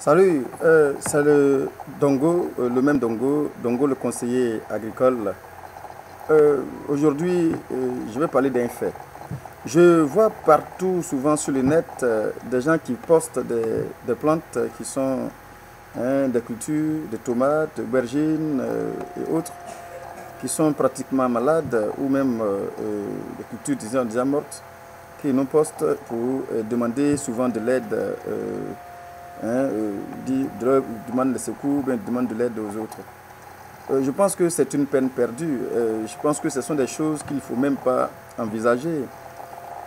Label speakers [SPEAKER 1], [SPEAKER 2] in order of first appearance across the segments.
[SPEAKER 1] Salut, c'est le Dongo, le même Dongo, Dongo le conseiller agricole. Aujourd'hui, je vais parler d'un fait. Je vois partout, souvent sur le net, des gens qui postent des plantes qui sont des cultures, des tomates, aubergines et autres, qui sont pratiquement malades ou même des cultures déjà mortes, qui nous postent pour demander souvent de l'aide. Demande de secours, bien, demande de l'aide aux autres. Je pense que c'est une peine perdue. Je pense que ce sont des choses qu'il ne faut même pas envisager.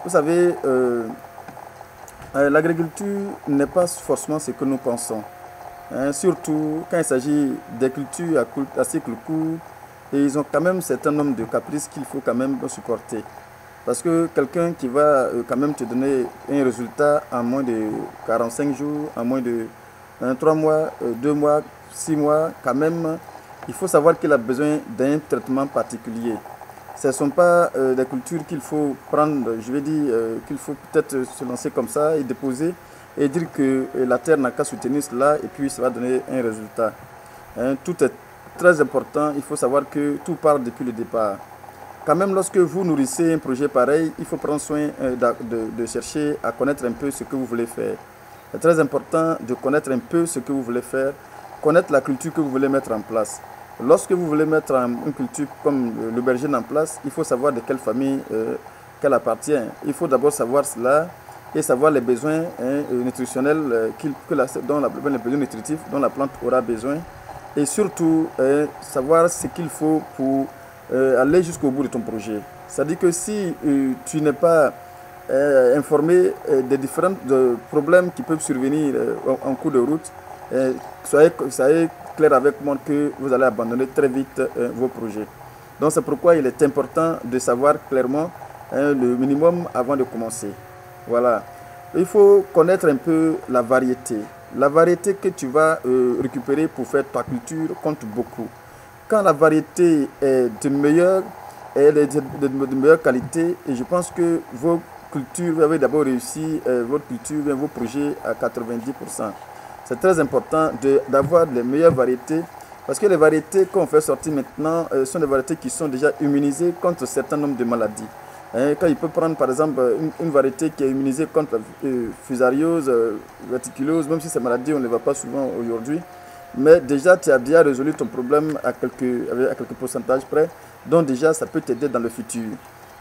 [SPEAKER 1] Vous savez, l'agriculture n'est pas forcément ce que nous pensons. Surtout quand il s'agit des cultures à cycle court, et ils ont quand même un certain nombre de caprices qu'il faut quand même supporter. Parce que quelqu'un qui va quand même te donner un résultat en moins de 45 jours, en moins de 3 mois, 2 mois, 6 mois, quand même, il faut savoir qu'il a besoin d'un traitement particulier. Ce ne sont pas des cultures qu'il faut prendre, je vais dire qu'il faut peut-être se lancer comme ça et déposer et dire que la terre n'a qu'à soutenir cela et puis ça va donner un résultat. Tout est très important, il faut savoir que tout part depuis le départ. Quand même, lorsque vous nourrissez un projet pareil, il faut prendre soin de chercher à connaître un peu ce que vous voulez faire. C'est très important de connaître un peu ce que vous voulez faire, connaître la culture que vous voulez mettre en place. Lorsque vous voulez mettre une culture comme l'aubergine en place, il faut savoir de quelle famille qu'elle appartient. Il faut d'abord savoir cela et savoir les besoins nutritionnels, les besoins nutritifs dont la plante aura besoin. Et surtout, savoir ce qu'il faut pour aller jusqu'au bout de ton projet. C'est-à-dire que si tu n'es pas informé des différents problèmes qui peuvent survenir en cours de route, soyez clair avec moi que vous allez abandonner très vite vos projets. Donc c'est pourquoi il est important de savoir clairement le minimum avant de commencer. Voilà. Il faut connaître un peu la variété. La variété que tu vas récupérer pour faire ta culture compte beaucoup. Quand la variété est de meilleure qualité, et je pense que vos cultures, vous avez d'abord réussi votre culture, vos projets à 90%. C'est très important d'avoir les meilleures variétés, parce que les variétés qu'on fait sortir maintenant sont des variétés qui sont déjà immunisées contre un certain nombre de maladies. Quand il peut prendre par exemple une variété qui est immunisée contre la fusariose, verticulose, même si ces maladies on ne les voit pas souvent aujourd'hui, mais déjà tu as déjà résolu ton problème à quelques pourcentages près, donc déjà ça peut t'aider dans le futur.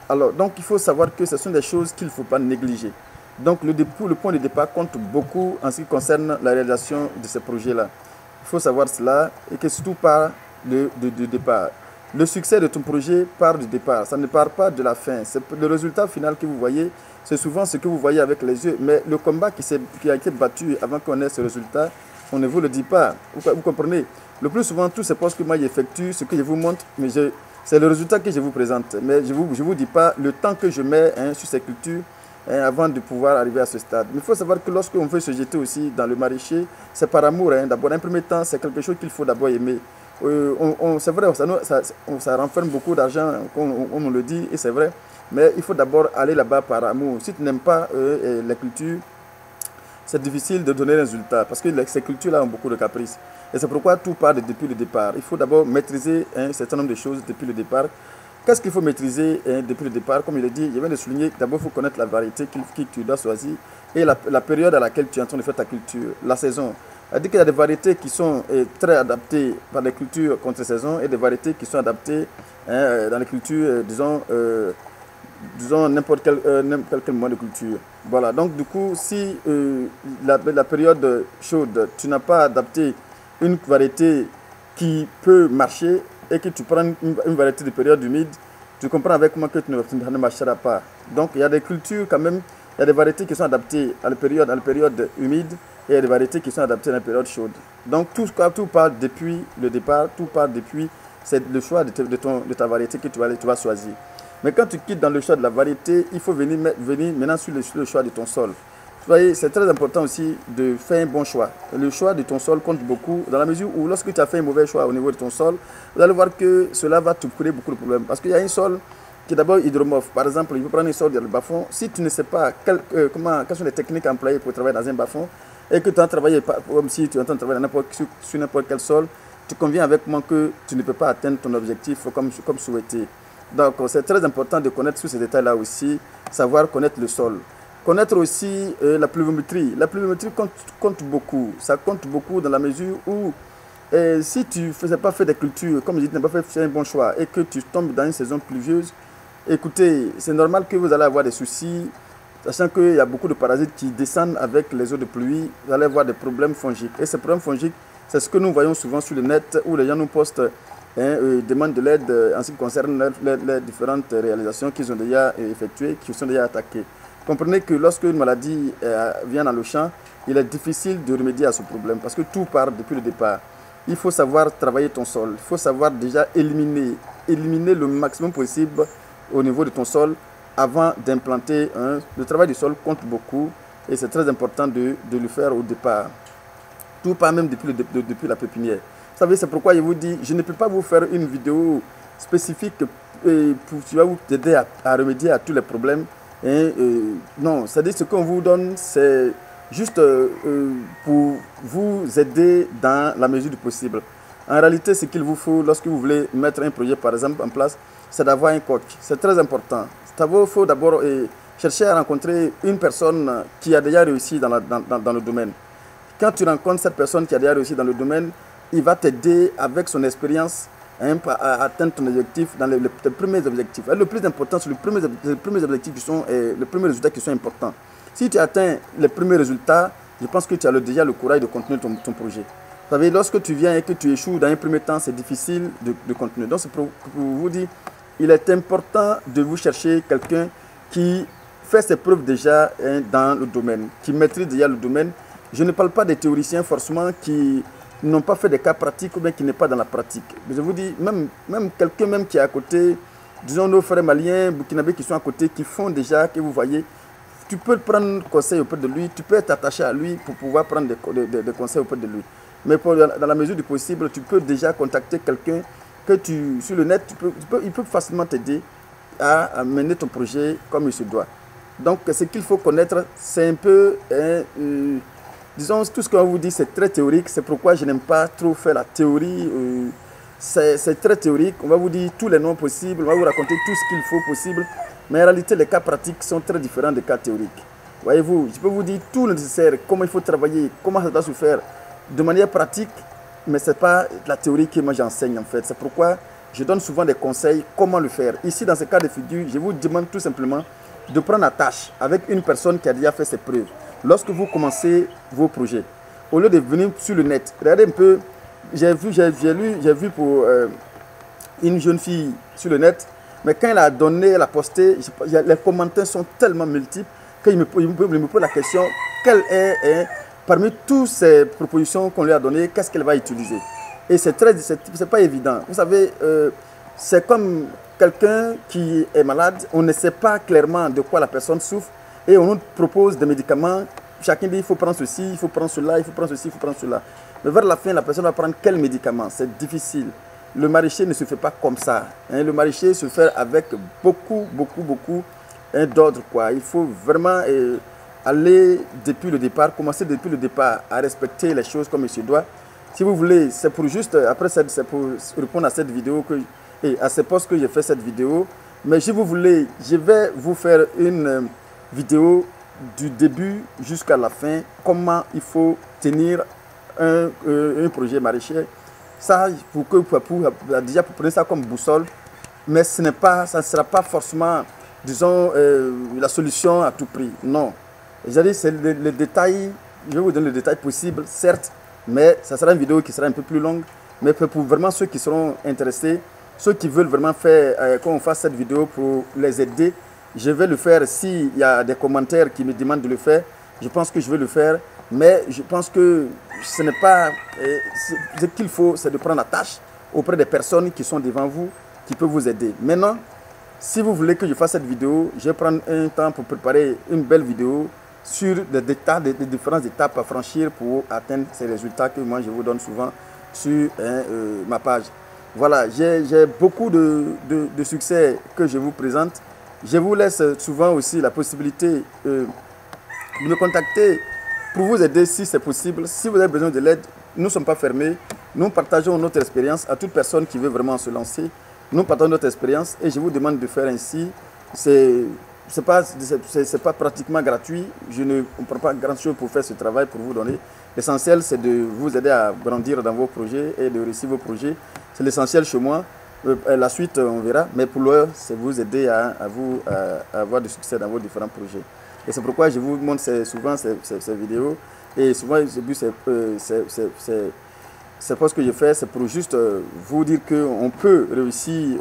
[SPEAKER 1] Alors donc il faut savoir que ce sont des choses qu'il ne faut pas négliger. Donc le point de départ compte beaucoup en ce qui concerne la réalisation de ces projets-là. Il faut savoir cela et que tout part du départ. Le succès de ton projet part du départ, ça ne part pas de la fin. Le résultat final que vous voyez, c'est souvent ce que vous voyez avec les yeux, mais le combat qui a été battu avant qu'on ait ce résultat, on ne vous le dit pas. Vous comprenez? Le plus souvent, tous ces postes que moi j'effectue, ce que je vous montre, mais c'est le résultat que je vous présente. Mais je ne vous dis pas le temps que je mets sur ces cultures avant de pouvoir arriver à ce stade. Mais il faut savoir que lorsqu'on veut se jeter aussi dans le maraîcher, c'est par amour. D'abord, en premier temps, c'est quelque chose qu'il faut d'abord aimer. C'est vrai, ça renferme beaucoup d'argent, on nous le dit, et c'est vrai. Mais il faut d'abord aller là-bas par amour. Si tu n'aimes pas les cultures, c'est difficile de donner un résultat parce que ces cultures-là ont beaucoup de caprices. Et c'est pourquoi tout part depuis le départ. Il faut d'abord maîtriser un certain nombre de choses depuis le départ. Qu'est-ce qu'il faut maîtriser depuis le départ? Comme je l'ai dit, je viens de souligner, d'abord il faut connaître la variété que tu dois choisir et la période à laquelle tu es en train de faire ta culture, la saison. C'est-à-dire qu'il y a des variétés qui sont très adaptées par les cultures contre-saison et des variétés qui sont adaptées dans les cultures, disons n'importe quel moyen de culture. Voilà, donc du coup, si la période chaude, tu n'as pas adapté une variété qui peut marcher et que tu prends une variété de période humide, tu comprends avec moi que tu ne marcheras pas. Donc il y a des cultures quand même, il y a des variétés qui sont adaptées à la période humide et il y a des variétés qui sont adaptées à la période chaude. Donc tout part depuis le départ, tout part depuis le choix de ta variété que tu vas choisir. Mais quand tu quittes dans le choix de la variété, il faut venir maintenant sur le choix de ton sol. Vous voyez, c'est très important aussi de faire un bon choix. Le choix de ton sol compte beaucoup dans la mesure où lorsque tu as fait un mauvais choix au niveau de ton sol, vous allez voir que cela va te créer beaucoup de problèmes. Parce qu'il y a un sol qui est d'abord hydromorphe. Par exemple, il faut prendre un sol dans le bas-fond. Si tu ne sais pas quelles sont les techniques employées pour travailler dans un bas-fond, et que tu as travaillé comme si tu es en train de travailler sur n'importe quel sol, tu conviens avec moi que tu ne peux pas atteindre ton objectif comme souhaité. Donc c'est très important de connaître tous ces détails-là aussi, savoir connaître le sol. Connaître aussi la pluviométrie. La pluviométrie compte beaucoup. Ça compte beaucoup dans la mesure où si tu ne faisais pas faire des cultures, comme je dis, tu n'as pas fait un bon choix et que tu tombes dans une saison pluvieuse, écoutez, c'est normal que vous allez avoir des soucis, sachant qu'il y a beaucoup de parasites qui descendent avec les eaux de pluie, vous allez avoir des problèmes fongiques. Et ces problèmes fongiques, c'est ce que nous voyons souvent sur le net où les gens nous postent, demandent de l'aide en ce qui concerne les différentes réalisations qu'ils ont déjà effectuées, qui sont déjà attaquées. Comprenez que lorsque une maladie vient dans le champ, il est difficile de remédier à ce problème parce que tout part depuis le départ. Il faut savoir travailler ton sol, il faut savoir déjà éliminer le maximum possible au niveau de ton sol avant d'implanter. Le travail du sol compte beaucoup et c'est très important de le faire au départ. Tout part même depuis la pépinière. Vous savez, c'est pourquoi je vous dis, je ne peux pas vous faire une vidéo spécifique qui va vous aider à remédier à tous les problèmes. Non, c'est-à-dire ce qu'on vous donne, c'est juste pour vous aider dans la mesure du possible. En réalité, ce qu'il vous faut lorsque vous voulez mettre un projet, par exemple, en place, c'est d'avoir un coach. C'est très important. Il faut d'abord chercher à rencontrer une personne qui a déjà réussi dans le domaine. Quand tu rencontres cette personne qui a déjà réussi dans le domaine, il va t'aider avec son expérience à atteindre ton objectif dans les premiers objectifs. Et le plus important, c'est les premiers objectifs les premiers résultats qui sont importants. Si tu atteins les premiers résultats, je pense que tu as déjà le courage de continuer ton projet. Vous savez, lorsque tu viens et que tu échoues dans un premier temps, c'est difficile de continuer. Donc, c'est pour vous dire, il est important de vous chercher quelqu'un qui fait ses preuves déjà dans le domaine, qui maîtrise déjà le domaine. Je ne parle pas des théoriciens forcément qui n'ont pas fait des cas pratiques ou bien qui n'est pas dans la pratique. Mais je vous dis, même quelqu'un qui est à côté, disons nos frères maliens, burkinabés qui sont à côté, qui font déjà, que vous voyez, tu peux prendre conseil auprès de lui, tu peux être attaché à lui pour pouvoir prendre des conseils auprès de lui. Mais dans la mesure du possible, tu peux déjà contacter quelqu'un que sur le net, il peut facilement t'aider à mener ton projet comme il se doit. Donc, ce qu'il faut connaître, c'est un peu, disons, tout ce qu'on vous dit, c'est très théorique. C'est pourquoi je n'aime pas trop faire la théorie. C'est très théorique. On va vous dire tous les noms possibles, on va vous raconter tout ce qu'il faut possible. Mais en réalité, les cas pratiques sont très différents des cas théoriques. Voyez-vous, je peux vous dire tout le nécessaire, comment il faut travailler, comment ça doit se faire de manière pratique, mais ce n'est pas la théorie que moi j'enseigne en fait. C'est pourquoi je donne souvent des conseils comment le faire. Ici, dans ce cas de figure, je vous demande tout simplement de prendre la tâche avec une personne qui a déjà fait ses preuves. Lorsque vous commencez vos projets, au lieu de venir sur le net, regardez un peu, j'ai vu pour une jeune fille sur le net, mais quand elle a posté, les commentaires sont tellement multiples qu'il me pose la question, quelle est, parmi toutes ces propositions qu'on lui a données, qu'est-ce qu'elle va utiliser? Et c'est pas évident. Vous savez, c'est comme quelqu'un qui est malade, on ne sait pas clairement de quoi la personne souffre et on nous propose des médicaments. Chacun dit il faut prendre ceci, il faut prendre cela, il faut prendre ceci, il faut prendre cela. Mais vers la fin, la personne va prendre quel médicament? C'est difficile. Le maraîcher ne se fait pas comme ça. Le maraîcher se fait avec beaucoup d'ordre. Il faut vraiment aller depuis le départ, commencer depuis le départ à respecter les choses comme il se doit. Si vous voulez, c'est pour juste, après c'est pour répondre à cette vidéo et à ces posts que j'ai fait cette vidéo. Mais si vous voulez, je vais vous faire une vidéo du début jusqu'à la fin, comment il faut tenir un projet maraîcher. Ça, déjà pour prendre ça comme boussole, mais ça ne sera pas forcément, disons, la solution à tout prix. Non. C'est le détail, je vais vous donner le détail possible, certes, mais ça sera une vidéo qui sera un peu plus longue. Mais pour vraiment ceux qui seront intéressés, ceux qui veulent vraiment faire, qu'on fasse cette vidéo pour les aider, je vais le faire. S'il y a des commentaires qui me demandent de le faire, je pense que je vais le faire. Mais je pense que ce n'est pas... ce qu'il faut, c'est de prendre la tâche auprès des personnes qui sont devant vous, qui peuvent vous aider. Maintenant, si vous voulez que je fasse cette vidéo, je vais prendre un temps pour préparer une belle vidéo sur des différentes étapes à franchir pour atteindre ces résultats que moi je vous donne souvent sur ma page. Voilà, j'ai beaucoup de succès que je vous présente. Je vous laisse souvent aussi la possibilité de me contacter pour vous aider si c'est possible. Si vous avez besoin de l'aide, nous ne sommes pas fermés. Nous partageons notre expérience à toute personne qui veut vraiment se lancer. Nous partageons notre expérience et je vous demande de faire ainsi. C'est pas pratiquement gratuit. Je ne comprends pas grand-chose pour faire ce travail, pour vous donner. L'essentiel, c'est de vous aider à grandir dans vos projets et de réussir vos projets. C'est l'essentiel chez moi. La suite, on verra. Mais pour l'heure, c'est vous aider à avoir du succès dans vos différents projets. Et c'est pourquoi je vous montre souvent ces vidéos. Et souvent, c'est pas ce que je fais, c'est pour juste vous dire qu'on peut réussir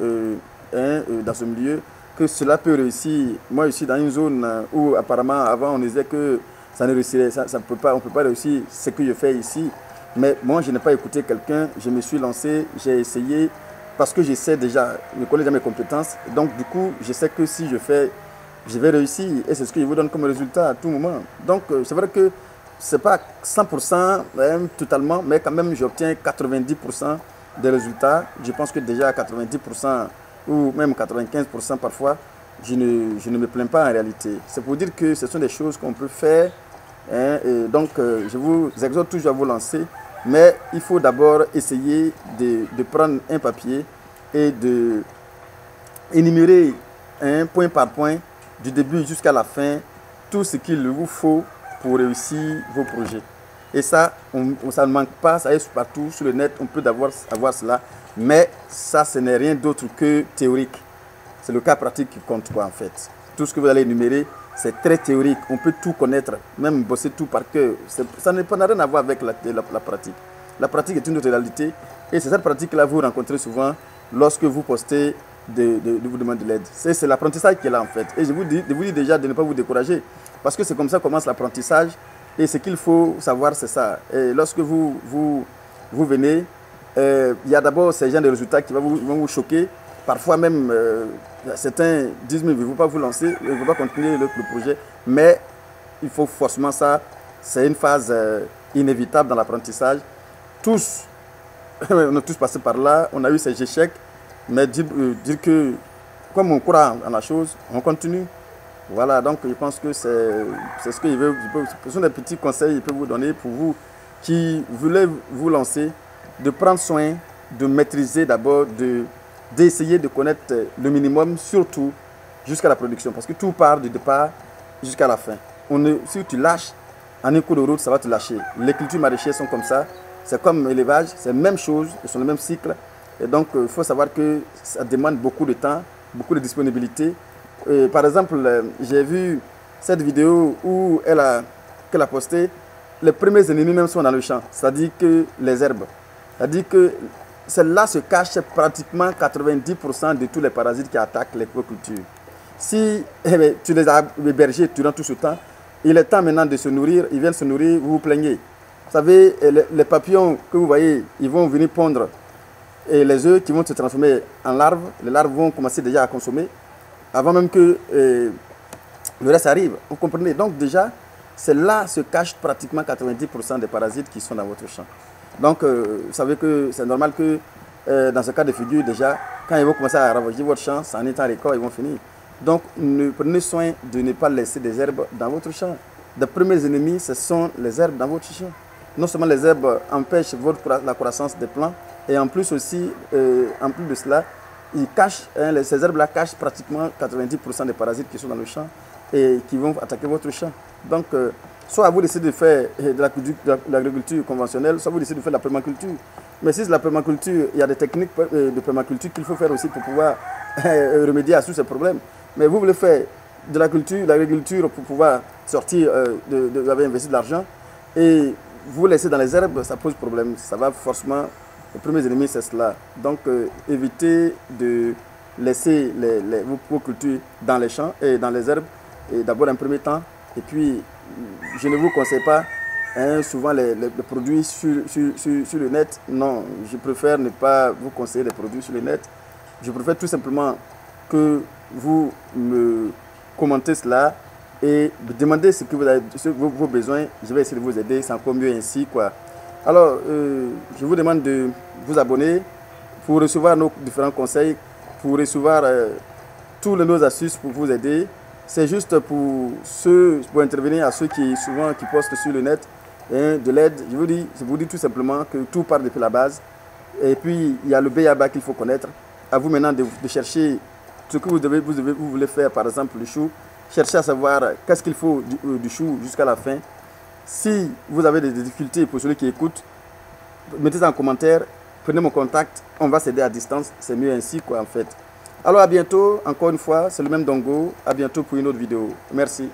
[SPEAKER 1] dans ce milieu, que cela peut réussir. Moi, je suis dans une zone où apparemment, avant, on disait que ça ne réussirait, on ne peut pas réussir ce que je fais ici. Mais moi, je n'ai pas écouté quelqu'un, je me suis lancé, j'ai essayé, parce que je sais déjà, je connais déjà mes compétences. Donc, du coup, je sais que si je fais, je vais réussir. Et c'est ce que je vous donne comme résultat à tout moment. Donc, c'est vrai que ce n'est pas 100% totalement, mais quand même, j'obtiens 90% des résultats. Je pense que déjà à 90% ou même 95% parfois, je ne me plains pas en réalité. C'est pour dire que ce sont des choses qu'on peut faire. Et donc, je vous exhorte toujours à vous lancer. Mais il faut d'abord essayer de prendre un papier et de énumérer point par point, du début jusqu'à la fin, tout ce qu'il vous faut pour réussir vos projets. Et ça, ça ne manque pas, ça est partout sur le net, on peut avoir cela. Mais ça, ce n'est rien d'autre que théorique. C'est le cas pratique qui compte quoi en fait. Tout ce que vous allez énumérer, c'est très théorique. On peut tout connaître, même bosser tout par cœur. Ça n'a rien à voir avec la pratique. La pratique est une autre réalité. Et c'est cette pratique-là que vous rencontrez souvent lorsque vous postez de vous demander de l'aide. C'est l'apprentissage qui est là en fait. Et je vous dis déjà de ne pas vous décourager. Parce que c'est comme ça que commence l'apprentissage. Et ce qu'il faut savoir, c'est ça. Et lorsque vous venez, il y a d'abord ces gens de résultats qui vont vous choquer. Parfois même, certains disent, mais il ne faut pas vous lancer, il ne faut pas continuer le projet. Mais il faut forcément ça. C'est une phase inévitable dans l'apprentissage. Tous, on a tous passé par là, on a eu ces échecs. Mais dire que, comme on croit en la chose, on continue. Voilà, donc je pense que c'est ce que ce sont des petits conseils que je peux vous donner pour vous qui voulez vous lancer, de prendre soin, de maîtriser d'abord, d'essayer de connaître le minimum, surtout jusqu'à la production. Parce que tout part du départ jusqu'à la fin. Si tu lâches, en un coup de route, ça va te lâcher. Les cultures maraîchères sont comme ça. C'est comme l'élevage, c'est la même chose, ils sont le même cycle. Et donc, il faut savoir que ça demande beaucoup de temps, beaucoup de disponibilité. Par exemple, j'ai vu cette vidéo où qu'elle a posté, les premiers ennemis même sont dans le champ, c'est-à-dire que les herbes. C'est-à-dire que celle-là se cache pratiquement 90% de tous les parasites qui attaquent les cultures. Si tu les as hébergés durant tout ce temps, il est temps maintenant de se nourrir, ils viennent se nourrir, vous vous plaignez. Vous savez, les papillons que vous voyez, ils vont venir pondre. Et les œufs qui vont se transformer en larves, les larves vont commencer déjà à consommer avant même que le reste arrive. Vous comprenez? Donc déjà, c'est là se cachent pratiquement 90% des parasites qui sont dans votre champ. Donc, vous savez que c'est normal que dans ce cas de figure, déjà, quand ils vont commencer à ravager votre champ, ça en est un record, ils vont finir. Donc, prenez soin de ne pas laisser des herbes dans votre champ. Les premiers ennemis, ce sont les herbes dans votre champ. Non seulement les herbes empêchent la croissance des plants, et en plus aussi, en plus de cela, ils cachent, ces herbes-là cachent pratiquement 90% des parasites qui sont dans le champ et qui vont attaquer votre champ. Donc, soit vous décidez de faire de l'agriculture conventionnelle, soit vous décidez de faire de la permaculture. Mais si c'est la permaculture, il y a des techniques de permaculture qu'il faut faire aussi pour pouvoir remédier à tous ces problèmes. Mais vous voulez faire de l'agriculture pour pouvoir sortir, vous avez investi de l'argent, et vous laissez dans les herbes, ça pose problème. Ça va forcément, les premiers ennemis, c'est cela. Donc, évitez de laisser vos cultures dans les champs et dans les herbes, et d'abord un premier temps. Et puis, je ne vous conseille pas souvent les produits sur le net. Non, je préfère ne pas vous conseiller les produits sur le net. Je préfère tout simplement que vous me commentez cela et demandez ce que vous avez, vos besoins. Je vais essayer de vous aider, c'est encore mieux ainsi, quoi. Alors, je vous demande de vous abonner pour recevoir nos différents conseils, pour recevoir toutes nos astuces pour vous aider. C'est juste pour ceux, pour intervenir à ceux qui souvent qui postent sur le net hein, de l'aide. Je vous dis tout simplement que tout part depuis la base. Et puis il y a le B.A.B.A. qu'il faut connaître. À vous maintenant de chercher ce que vous voulez faire, par exemple le chou. Cherchez à savoir qu'est-ce qu'il faut du chou jusqu'à la fin. Si vous avez des difficultés pour celui qui écoute, mettez en commentaire, prenez mon contact, on va s'aider à distance, c'est mieux ainsi quoi en fait. Alors à bientôt, encore une fois, c'est le même Dongo, à bientôt pour une autre vidéo. Merci.